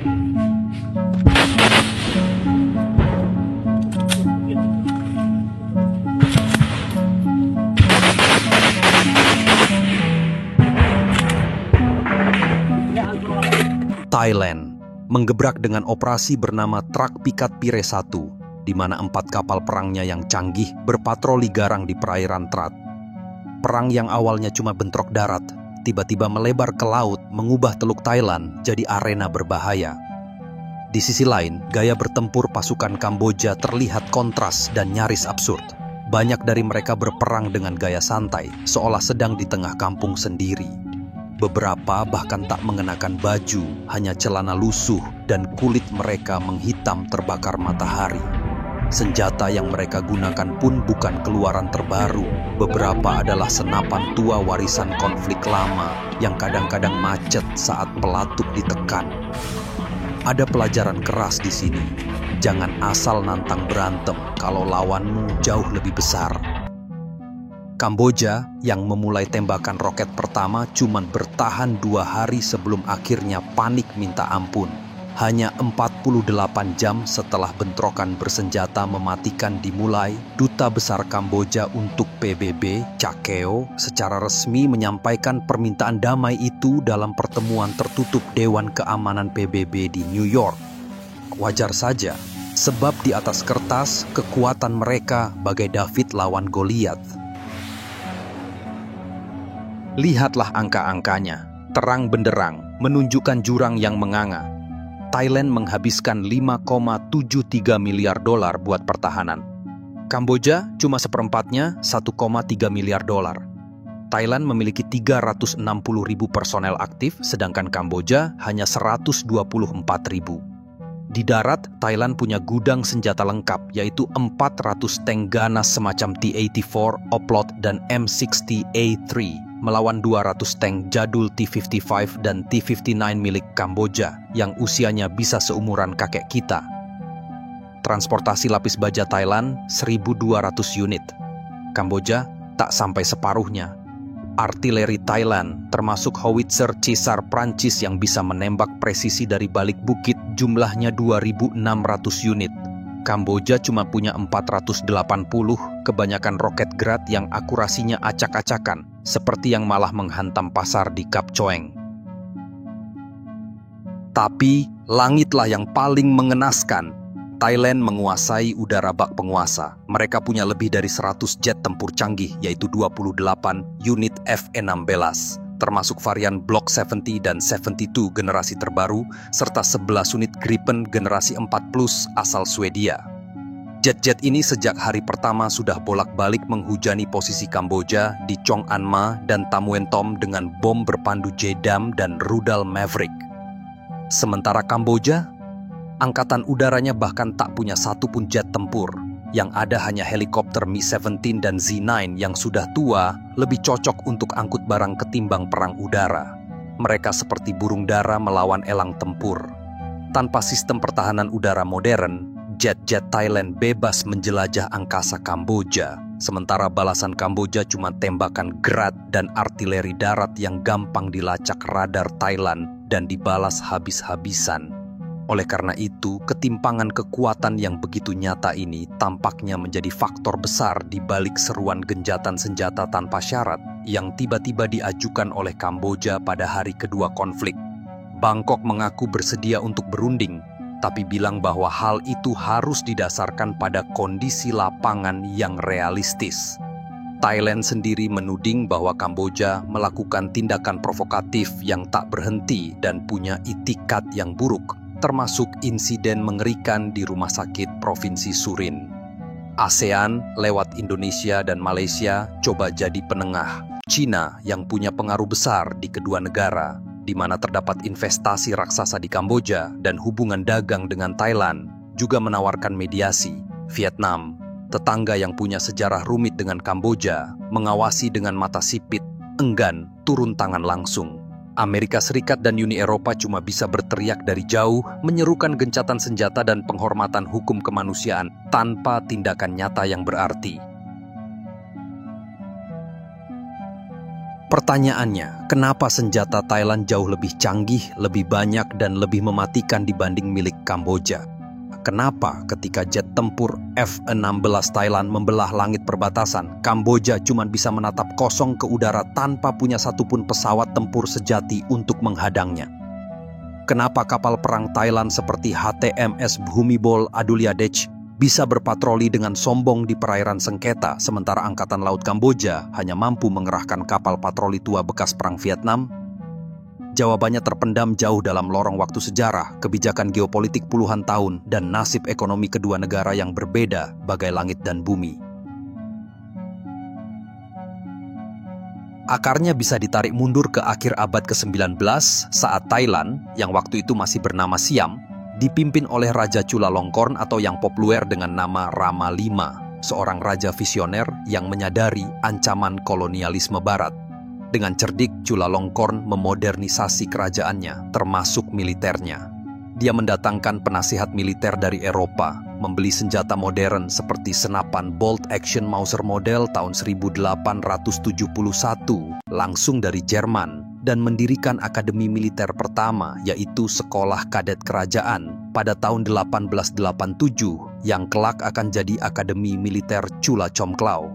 Thailand menggebrak dengan operasi bernama Truk Pikat Pire 1, di mana 4 kapal perangnya yang canggih berpatroli garang di perairan Trat. Perang yang awalnya cuma bentrok darat, tiba-tiba melebar ke laut, mengubah Teluk Thailand jadi arena berbahaya. Di sisi lain, gaya bertempur pasukan Kamboja terlihat kontras dan nyaris absurd. Banyak dari mereka berperang dengan gaya santai, seolah sedang di tengah kampung sendiri. Beberapa bahkan tak mengenakan baju, hanya celana lusuh dan kulit mereka menghitam terbakar matahari. Senjata yang mereka gunakan pun bukan keluaran terbaru. Beberapa adalah senapan tua warisan konflik lama yang kadang-kadang macet saat pelatuk ditekan. Ada pelajaran keras di sini. Jangan asal nantang berantem kalau lawanmu jauh lebih besar. Kamboja yang memulai tembakan roket pertama cuma bertahan 2 hari sebelum akhirnya panik minta ampun. Hanya 48 jam setelah bentrokan bersenjata mematikan dimulai, Duta Besar Kamboja untuk PBB, Chakeo, secara resmi menyampaikan permintaan damai itu dalam pertemuan tertutup Dewan Keamanan PBB di New York. Wajar saja, sebab di atas kertas kekuatan mereka bagai David lawan Goliath. Lihatlah angka-angkanya, terang benderang, menunjukkan jurang yang menganga. Thailand menghabiskan 5,73 miliar dolar buat pertahanan. Kamboja cuma seperempatnya, 1,3 miliar dolar. Thailand memiliki 360 ribu personel aktif, sedangkan Kamboja hanya 124 ribu. Di darat, Thailand punya gudang senjata lengkap, yaitu 400 tank ganas semacam T-84, Oplot, dan M60A3, melawan 200 tank jadul T-55 dan T-59 milik Kamboja, yang usianya bisa seumuran kakek kita. Transportasi lapis baja Thailand, 1.200 unit. Kamboja tak sampai separuhnya. Artileri Thailand, termasuk howitzer Caesar Prancis yang bisa menembak presisi dari balik bukit, jumlahnya 2.600 unit. Kamboja cuma punya 480, kebanyakan roket Grad yang akurasinya acak-acakan, seperti yang malah menghantam pasar di Kap Choeng. Tapi, langitlah yang paling mengenaskan. Thailand menguasai udara bak penguasa. Mereka punya lebih dari 100 jet tempur canggih, yaitu 28 unit F-16, termasuk varian Block 70 dan 72 generasi terbaru, serta 11 unit Gripen generasi 4 Plus asal Swedia. Jet-jet ini sejak hari pertama sudah bolak-balik menghujani posisi Kamboja di Chong An Ma dan Tam Wen Tom dengan bom berpandu JDAM dan rudal Maverick. Sementara Kamboja, angkatan udaranya bahkan tak punya satu pun jet tempur. Yang ada hanya helikopter Mi-17 dan Z-9 yang sudah tua, lebih cocok untuk angkut barang ketimbang perang udara. Mereka seperti burung dara melawan elang tempur. Tanpa sistem pertahanan udara modern, jet-jet Thailand bebas menjelajah angkasa Kamboja. Sementara balasan Kamboja cuma tembakan Grad dan artileri darat yang gampang dilacak radar Thailand dan dibalas habis-habisan. Oleh karena itu, ketimpangan kekuatan yang begitu nyata ini tampaknya menjadi faktor besar di balik seruan genjatan senjata tanpa syarat yang tiba-tiba diajukan oleh Kamboja pada hari kedua konflik. Bangkok mengaku bersedia untuk berunding, tapi bilang bahwa hal itu harus didasarkan pada kondisi lapangan yang realistis. Thailand sendiri menuding bahwa Kamboja melakukan tindakan provokatif yang tak berhenti dan punya itikat yang buruk, termasuk insiden mengerikan di rumah sakit Provinsi Surin. ASEAN lewat Indonesia dan Malaysia coba jadi penengah. China yang punya pengaruh besar di kedua negara, di mana terdapat investasi raksasa di Kamboja dan hubungan dagang dengan Thailand, juga menawarkan mediasi. Vietnam, tetangga yang punya sejarah rumit dengan Kamboja, mengawasi dengan mata sipit, enggan turun tangan langsung. Amerika Serikat dan Uni Eropa cuma bisa berteriak dari jauh, menyerukan gencatan senjata dan penghormatan hukum kemanusiaan tanpa tindakan nyata yang berarti. Pertanyaannya, kenapa senjata Thailand jauh lebih canggih, lebih banyak, dan lebih mematikan dibanding milik Kamboja? Kenapa ketika jet tempur F-16 Thailand membelah langit perbatasan, Kamboja cuma bisa menatap kosong ke udara tanpa punya satupun pesawat tempur sejati untuk menghadangnya? Kenapa kapal perang Thailand seperti HTMS Bhumibol Adulyadej bisa berpatroli dengan sombong di perairan sengketa, sementara Angkatan Laut Kamboja hanya mampu mengerahkan kapal patroli tua bekas Perang Vietnam? Jawabannya terpendam jauh dalam lorong waktu sejarah, kebijakan geopolitik puluhan tahun, dan nasib ekonomi kedua negara yang berbeda bagai langit dan bumi. Akarnya bisa ditarik mundur ke akhir abad ke-19 saat Thailand, yang waktu itu masih bernama Siam, dipimpin oleh Raja Chulalongkorn atau yang populer dengan nama Rama V, seorang raja visioner yang menyadari ancaman kolonialisme Barat. Dengan cerdik, Chulalongkorn memodernisasi kerajaannya, termasuk militernya. Dia mendatangkan penasihat militer dari Eropa, membeli senjata modern seperti senapan bolt action Mauser model tahun 1871 langsung dari Jerman, dan mendirikan akademi militer pertama, yaitu Sekolah Kadet Kerajaan, pada tahun 1887, yang kelak akan jadi Akademi Militer Chula Chomklao.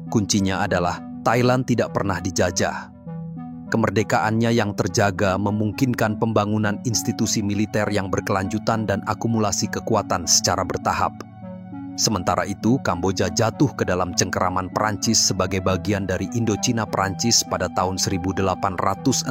Kuncinya adalah Thailand tidak pernah dijajah. Kemerdekaannya yang terjaga memungkinkan pembangunan institusi militer yang berkelanjutan dan akumulasi kekuatan secara bertahap. Sementara itu, Kamboja jatuh ke dalam cengkeraman Perancis sebagai bagian dari Indochina Perancis pada tahun 1863.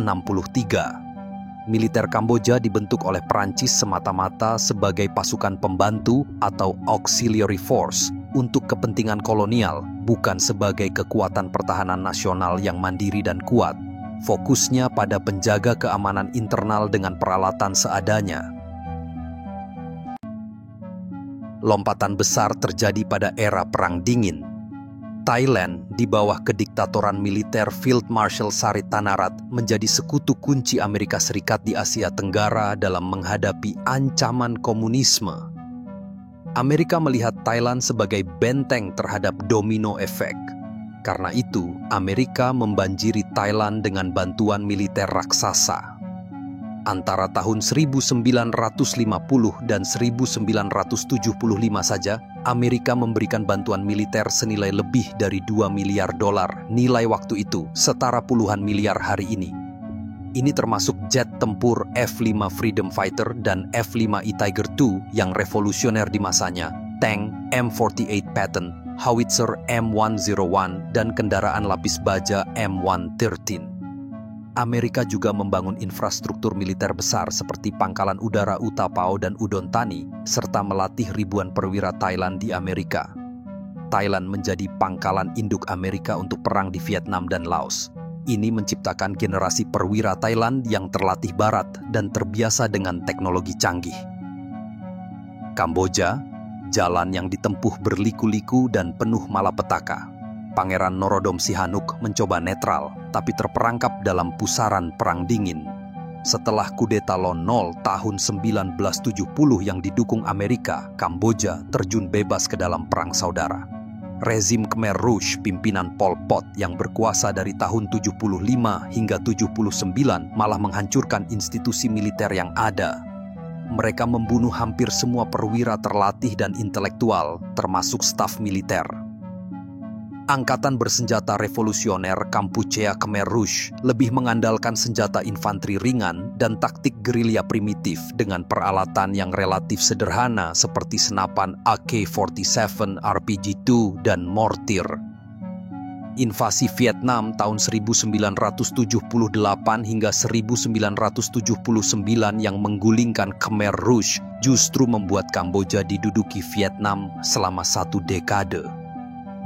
Militer Kamboja dibentuk oleh Perancis semata-mata sebagai pasukan pembantu atau auxiliary force untuk kepentingan kolonial, bukan sebagai kekuatan pertahanan nasional yang mandiri dan kuat. Fokusnya pada penjaga keamanan internal dengan peralatan seadanya. Lompatan besar terjadi pada era Perang Dingin. Thailand di bawah kediktatoran militer Field Marshal Sarit Tanarat menjadi sekutu kunci Amerika Serikat di Asia Tenggara dalam menghadapi ancaman komunisme. Amerika melihat Thailand sebagai benteng terhadap domino efek. Karena itu, Amerika membanjiri Thailand dengan bantuan militer raksasa. Antara tahun 1950 dan 1975 saja, Amerika memberikan bantuan militer senilai lebih dari 2 miliar dolar nilai waktu itu, setara puluhan miliar hari ini. Ini termasuk jet tempur F-5 Freedom Fighter dan F-5E Tiger II yang revolusioner di masanya, tank M48 Patton, howitzer M101, dan kendaraan lapis baja M113. Amerika juga membangun infrastruktur militer besar seperti pangkalan udara Utapao dan Udon Thani, serta melatih ribuan perwira Thailand di Amerika. Thailand menjadi pangkalan induk Amerika untuk perang di Vietnam dan Laos. Ini menciptakan generasi perwira Thailand yang terlatih barat dan terbiasa dengan teknologi canggih. Kamboja, jalan yang ditempuh berliku-liku dan penuh malapetaka. Pangeran Norodom Sihanouk mencoba netral, tapi terperangkap dalam pusaran Perang Dingin. Setelah kudeta Lon Nol tahun 1970 yang didukung Amerika, Kamboja terjun bebas ke dalam perang saudara. Rezim Khmer Rouge pimpinan Pol Pot yang berkuasa dari tahun 75 hingga 79 malah menghancurkan institusi militer yang ada. Mereka membunuh hampir semua perwira terlatih dan intelektual, termasuk staf militer. Angkatan bersenjata revolusioner Kampuchea Khmer Rouge lebih mengandalkan senjata infanteri ringan dan taktik gerilya primitif dengan peralatan yang relatif sederhana seperti senapan AK-47, RPG-2, dan mortir. Invasi Vietnam tahun 1978 hingga 1979 yang menggulingkan Khmer Rouge justru membuat Kamboja diduduki Vietnam selama 1 dekade.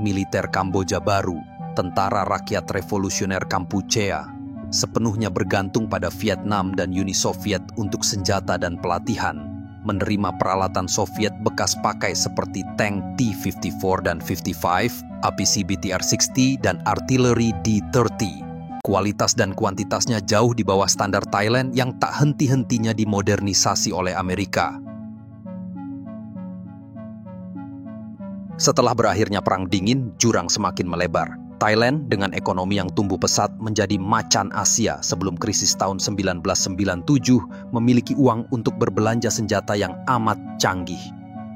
Militer Kamboja baru, Tentara Rakyat Revolusioner Kampuchea, sepenuhnya bergantung pada Vietnam dan Uni Soviet untuk senjata dan pelatihan, menerima peralatan Soviet bekas pakai seperti tank T-54 dan 55, APC BTR-60, dan artileri D-30. Kualitas dan kuantitasnya jauh di bawah standar Thailand yang tak henti-hentinya dimodernisasi oleh Amerika. Setelah berakhirnya Perang Dingin, jurang semakin melebar. Thailand dengan ekonomi yang tumbuh pesat menjadi macan Asia sebelum krisis tahun 1997 memiliki uang untuk berbelanja senjata yang amat canggih.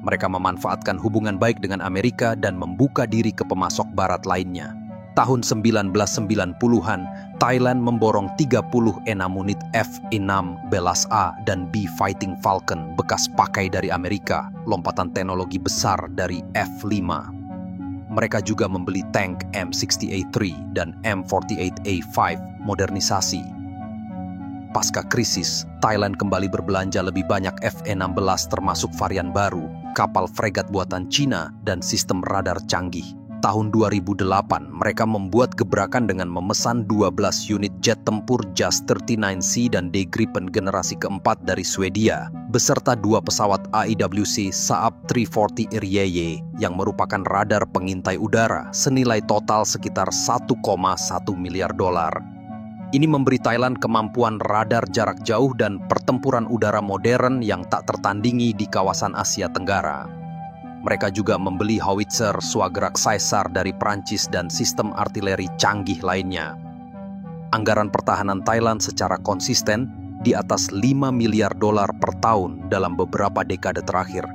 Mereka memanfaatkan hubungan baik dengan Amerika dan membuka diri ke pemasok barat lainnya. Tahun 1990-an, Thailand memborong 36 unit F-6 Belas A dan B Fighting Falcon bekas pakai dari Amerika, lompatan teknologi besar dari F-5. Mereka juga membeli tank M60A3 dan M48A5 modernisasi. Pasca krisis, Thailand kembali berbelanja lebih banyak F-16 termasuk varian baru, kapal fregat buatan Cina, dan sistem radar canggih. Tahun 2008, mereka membuat gebrakan dengan memesan 12 unit jet tempur JAS 39C dan D Gripen generasi keempat dari Swedia, beserta 2 pesawat AIWC Saab 340 Iryeye yang merupakan radar pengintai udara senilai total sekitar 1,1 miliar dolar. Ini memberi Thailand kemampuan radar jarak jauh dan pertempuran udara modern yang tak tertandingi di kawasan Asia Tenggara. Mereka juga membeli howitzer Swagerak Caesar dari Prancis dan sistem artileri canggih lainnya. Anggaran pertahanan Thailand secara konsisten di atas 5 miliar dolar per tahun dalam beberapa dekade terakhir.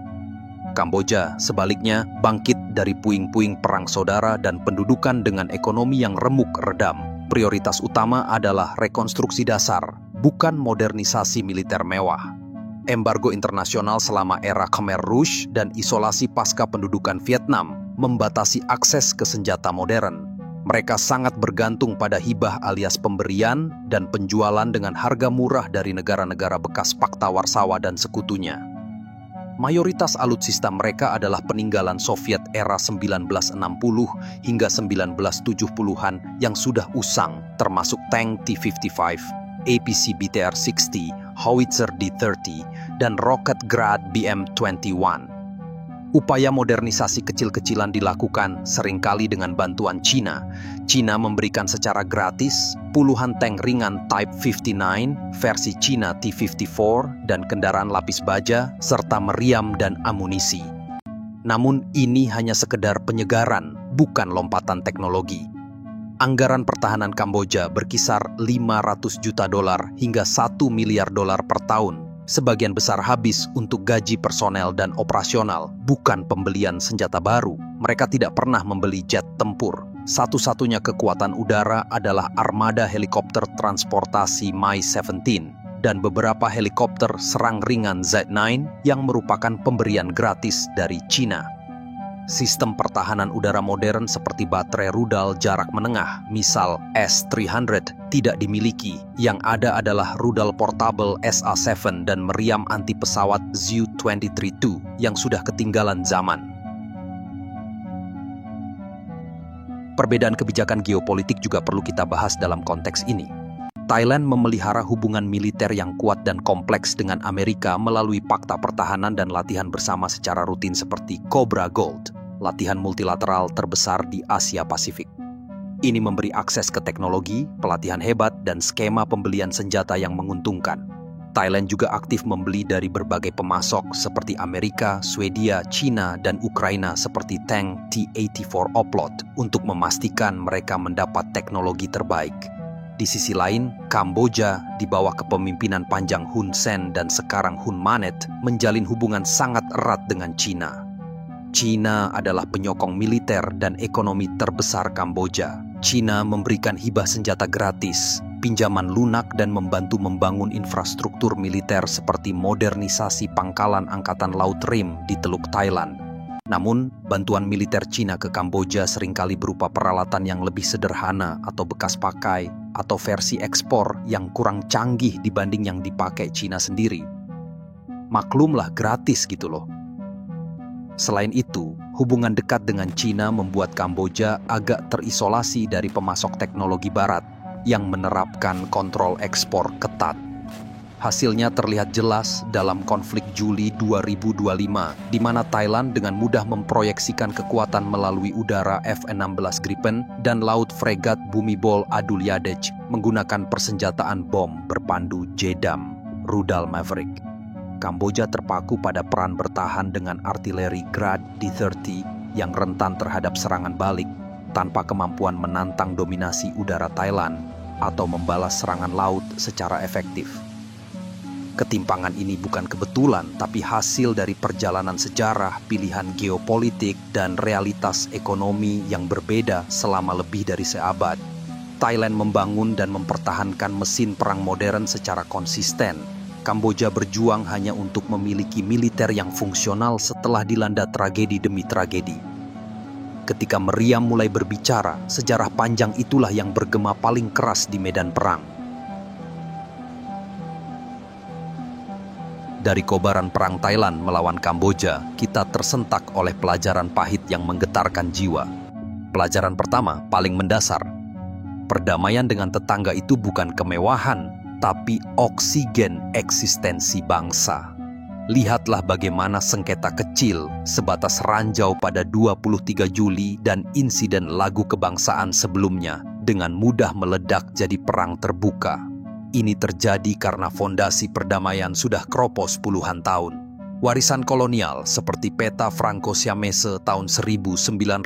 Kamboja, sebaliknya, bangkit dari puing-puing perang saudara dan pendudukan dengan ekonomi yang remuk redam. Prioritas utama adalah rekonstruksi dasar, bukan modernisasi militer mewah. Embargo internasional selama era Khmer Rouge dan isolasi pasca pendudukan Vietnam membatasi akses ke senjata modern. Mereka sangat bergantung pada hibah alias pemberian dan penjualan dengan harga murah dari negara-negara bekas Pakta Warsawa dan sekutunya. Mayoritas alutsista mereka adalah peninggalan Soviet era 1960 hingga 1970-an yang sudah usang, termasuk tank T-55, APC BTR-60, howitzer D-30, dan roket Grad BM-21. Upaya modernisasi kecil-kecilan dilakukan seringkali dengan bantuan Cina. Cina memberikan secara gratis puluhan tank ringan Type 59, versi Cina T-54, dan kendaraan lapis baja, serta meriam dan amunisi. Namun ini hanya sekedar penyegaran, bukan lompatan teknologi. Anggaran pertahanan Kamboja berkisar 500 juta dolar hingga 1 miliar dolar per tahun. Sebagian besar habis untuk gaji personel dan operasional, bukan pembelian senjata baru. Mereka tidak pernah membeli jet tempur. Satu-satunya kekuatan udara adalah armada helikopter transportasi Mi-17 dan beberapa helikopter serang ringan Z9 yang merupakan pemberian gratis dari Cina. Sistem pertahanan udara modern seperti baterai rudal jarak menengah, misal S-300, tidak dimiliki. Yang ada adalah rudal portable SA-7 dan meriam anti pesawat Zu-23-2 yang sudah ketinggalan zaman. Perbedaan kebijakan geopolitik juga perlu kita bahas dalam konteks ini. Thailand memelihara hubungan militer yang kuat dan kompleks dengan Amerika melalui fakta pertahanan dan latihan bersama secara rutin seperti Cobra Gold, latihan multilateral terbesar di Asia Pasifik. Ini memberi akses ke teknologi, pelatihan hebat, dan skema pembelian senjata yang menguntungkan. Thailand juga aktif membeli dari berbagai pemasok seperti Amerika, Swedia, Cina, dan Ukraina seperti tank T-84 Oplot untuk memastikan mereka mendapat teknologi terbaik. Di sisi lain, Kamboja di bawah kepemimpinan panjang Hun Sen dan sekarang Hun Manet menjalin hubungan sangat erat dengan Cina. Cina adalah penyokong militer dan ekonomi terbesar Kamboja. Cina memberikan hibah senjata gratis, pinjaman lunak, dan membantu membangun infrastruktur militer seperti modernisasi pangkalan Angkatan Laut Rim di Teluk Thailand. Namun, bantuan militer Cina ke Kamboja seringkali berupa peralatan yang lebih sederhana atau bekas pakai, atau versi ekspor yang kurang canggih dibanding yang dipakai Cina sendiri. Maklumlah gratis gitu loh. Selain itu, hubungan dekat dengan Cina membuat Kamboja agak terisolasi dari pemasok teknologi barat yang menerapkan kontrol ekspor ketat. Hasilnya terlihat jelas dalam konflik Juli 2025, di mana Thailand dengan mudah memproyeksikan kekuatan melalui udara F-16 Gripen dan laut fregat Bumibol Adulyadej menggunakan persenjataan bom berpandu JDAM, rudal Maverick. Kamboja terpaku pada peran bertahan dengan artileri Grad D-30 yang rentan terhadap serangan balik, tanpa kemampuan menantang dominasi udara Thailand atau membalas serangan laut secara efektif. Ketimpangan ini bukan kebetulan, tapi hasil dari perjalanan sejarah, pilihan geopolitik, dan realitas ekonomi yang berbeda selama lebih dari seabad. Thailand membangun dan mempertahankan mesin perang modern secara konsisten. Kamboja berjuang hanya untuk memiliki militer yang fungsional setelah dilanda tragedi demi tragedi. Ketika meriam mulai berbicara, sejarah panjang itulah yang bergema paling keras di medan perang. Dari kobaran perang Thailand melawan Kamboja, kita tersentak oleh pelajaran pahit yang menggetarkan jiwa. Pelajaran pertama, paling mendasar. Perdamaian dengan tetangga itu bukan kemewahan, tapi oksigen eksistensi bangsa. Lihatlah bagaimana sengketa kecil sebatas ranjau pada 23 Juli dan insiden lagu kebangsaan sebelumnya dengan mudah meledak jadi perang terbuka. Ini terjadi karena fondasi perdamaian sudah keropos puluhan tahun. Warisan kolonial seperti Peta Franco-Siamese tahun 1907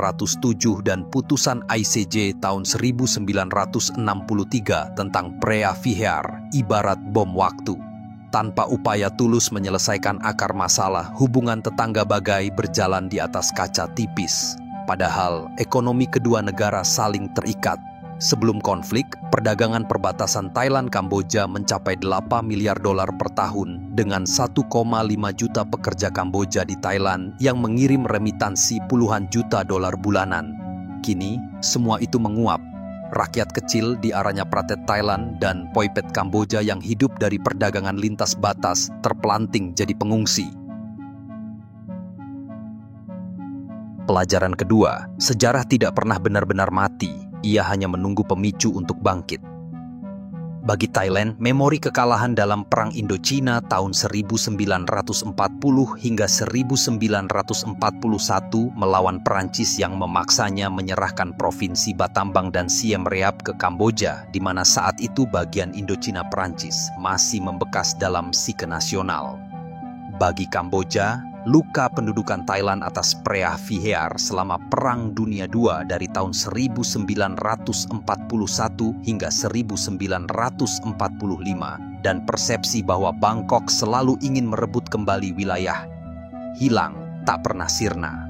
dan putusan ICJ tahun 1963 tentang Preah Vihear ibarat bom waktu. Tanpa upaya tulus menyelesaikan akar masalah, hubungan tetangga bagai berjalan di atas kaca tipis. Padahal ekonomi kedua negara saling terikat. Sebelum konflik, perdagangan perbatasan Thailand-Kamboja mencapai 8 miliar dolar per tahun dengan 1,5 juta pekerja Kamboja di Thailand yang mengirim remitansi puluhan juta dolar bulanan. Kini, semua itu menguap. Rakyat kecil di Aranya Pratet Thailand dan Poipet Kamboja yang hidup dari perdagangan lintas batas terpelanting jadi pengungsi. Pelajaran kedua, sejarah tidak pernah benar-benar mati, ia hanya menunggu pemicu untuk bangkit. Bagi Thailand, memori kekalahan dalam Perang Indochina tahun 1940 hingga 1941 melawan Perancis yang memaksanya menyerahkan provinsi Battambang dan Siem Reap ke Kamboja, di mana saat itu bagian Indochina Perancis masih membekas dalam psike nasional. Bagi Kamboja, luka pendudukan Thailand atas Preah Vihear selama Perang Dunia II dari tahun 1941 hingga 1945 dan persepsi bahwa Bangkok selalu ingin merebut kembali wilayah hilang tak pernah sirna.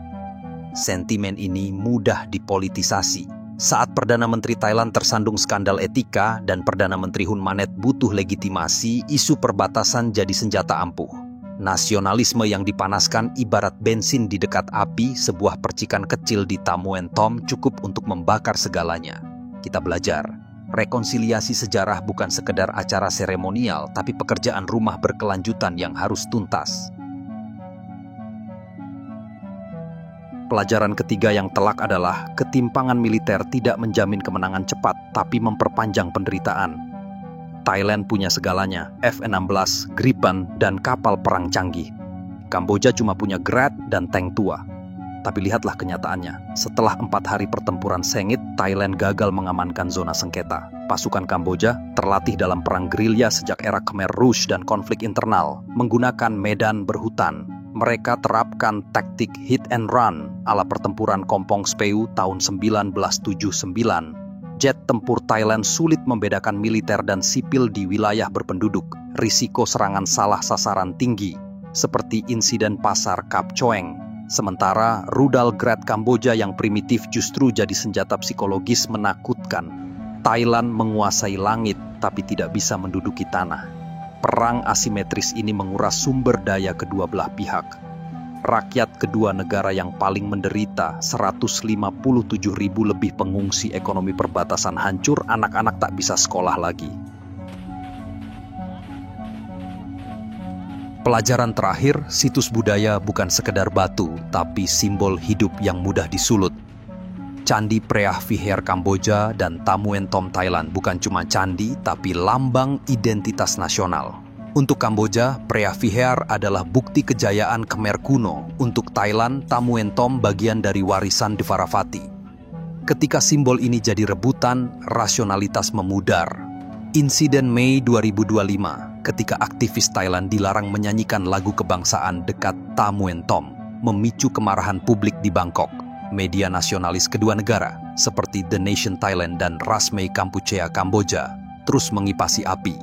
Sentimen ini mudah dipolitisasi. Saat Perdana Menteri Thailand tersandung skandal etika dan Perdana Menteri Hun Manet butuh legitimasi, isu perbatasan jadi senjata ampuh. Nasionalisme yang dipanaskan ibarat bensin di dekat api, sebuah percikan kecil di Ta Mueang Thom cukup untuk membakar segalanya. Kita belajar, rekonsiliasi sejarah bukan sekedar acara seremonial, tapi pekerjaan rumah berkelanjutan yang harus tuntas. Pelajaran ketiga yang telak adalah ketimpangan militer tidak menjamin kemenangan cepat, tapi memperpanjang penderitaan. Thailand punya segalanya, F-16, Gripen, dan kapal perang canggih. Kamboja cuma punya Grad dan tank tua. Tapi lihatlah kenyataannya, setelah 4 hari pertempuran sengit, Thailand gagal mengamankan zona sengketa. Pasukan Kamboja terlatih dalam perang gerilya sejak era Khmer Rouge dan konflik internal, menggunakan medan berhutan. Mereka terapkan taktik hit and run ala pertempuran Kompong Speu tahun 1979. Jet tempur Thailand sulit membedakan militer dan sipil di wilayah berpenduduk. Risiko serangan salah sasaran tinggi, seperti insiden pasar Kap Choeng. Sementara rudal Grad Kamboja yang primitif justru jadi senjata psikologis menakutkan. Thailand menguasai langit tapi tidak bisa menduduki tanah. Perang asimetris ini menguras sumber daya kedua belah pihak. Rakyat kedua negara yang paling menderita, 157.000 lebih pengungsi, ekonomi perbatasan hancur, anak-anak tak bisa sekolah lagi. Pelajaran terakhir, situs budaya bukan sekedar batu, tapi simbol hidup yang mudah disulut. Candi Preah Vihear Kamboja dan Ta Mueang Thom Thailand bukan cuma candi, tapi lambang identitas nasional. Untuk Kamboja, Preah Vihear adalah bukti kejayaan Khmer kuno. Untuk Thailand, Ta Mueang Thom bagian dari warisan Dvaravati. Ketika simbol ini jadi rebutan, rasionalitas memudar. Insiden Mei 2025, ketika aktivis Thailand dilarang menyanyikan lagu kebangsaan dekat Ta Mueang Thom, memicu kemarahan publik di Bangkok. Media nasionalis kedua negara seperti The Nation Thailand dan Rasmei Kampuchea Kamboja, terus mengipasi api.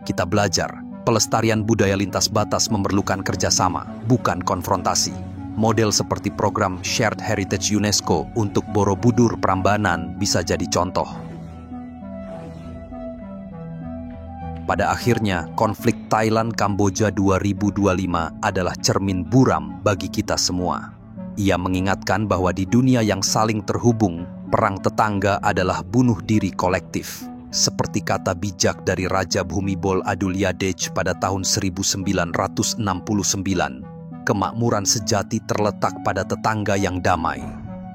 Kita belajar, pelestarian budaya lintas batas memerlukan kerjasama, bukan konfrontasi. Model seperti program Shared Heritage UNESCO untuk Borobudur Prambanan bisa jadi contoh. Pada akhirnya, konflik Thailand-Kamboja 2025 adalah cermin buram bagi kita semua. Ia mengingatkan bahwa di dunia yang saling terhubung, perang tetangga adalah bunuh diri kolektif. Seperti kata bijak dari Raja Bhumibol Adulyadej pada tahun 1969, kemakmuran sejati terletak pada tetangga yang damai.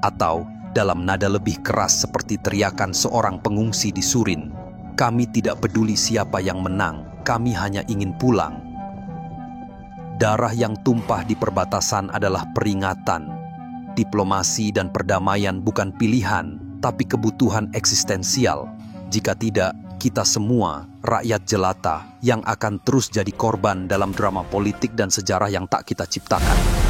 Atau, dalam nada lebih keras seperti teriakan seorang pengungsi di Surin, kami tidak peduli siapa yang menang, kami hanya ingin pulang. Darah yang tumpah di perbatasan adalah peringatan. Diplomasi dan perdamaian bukan pilihan, tapi kebutuhan eksistensial. Jika tidak, kita semua, rakyat jelata, yang akan terus jadi korban dalam drama politik dan sejarah yang tak kita ciptakan.